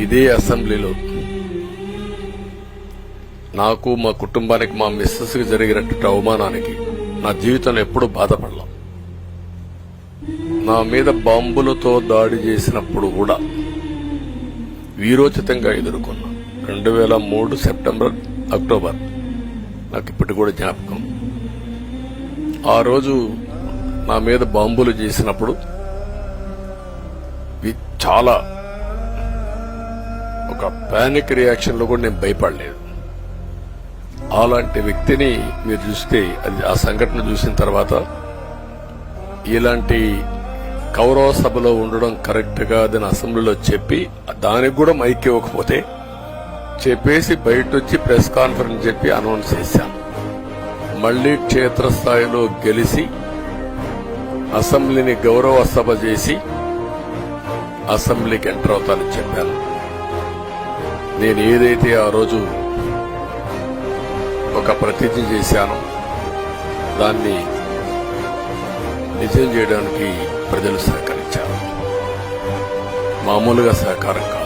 ఇదే అసెంబ్లీలో నాకు, మా కుటుంబానికి, మా మిస్సెస్కి జరిగినటువంటి అవమానానికి నా జీవితంలో ఎప్పుడూ బాధపడలా. నా మీద బాంబులతో దాడి చేసినప్పుడు కూడా వీరోచితంగా ఎదుర్కొన్నా. 2003 సెప్టెంబర్, అక్టోబర్ నాకు ఇప్పటికి కూడా జ్ఞాపకం. ఆ రోజు నా మీద బాంబులు చేసినప్పుడు చాలా ఒక పానిక్ రియాక్షన్ లో కూడా నేను భయపడలేదు. అలాంటి వ్యక్తిని మీరు చూస్తే, అది ఆ సంఘటన చూసిన తర్వాత ఇలాంటి కౌరవ సభలో ఉండడం కరెక్ట్ కాదని అసెంబ్లీలో చెప్పి, దానికి కూడా మైక్ ఇవ్వకపోతే చెప్పేసి బయట వచ్చి ప్రెస్ కాన్ఫరెన్స్ చెప్పి అనౌన్స్ చేశాను. మళ్లీ క్షేత్రస్థాయిలో గెలిచి అసెంబ్లీని గౌరవ సభ చేసి అసెంబ్లీకి ఎంటర్ అవుతానని చెప్పాను. నేను ఏదైతే ఆ రోజు ఒక ప్రతిజ్ఞ చేశానో దాన్ని నిజం చేయడానికి ప్రజలు సహకరించారు. మామూలుగా సహకారం కాదు.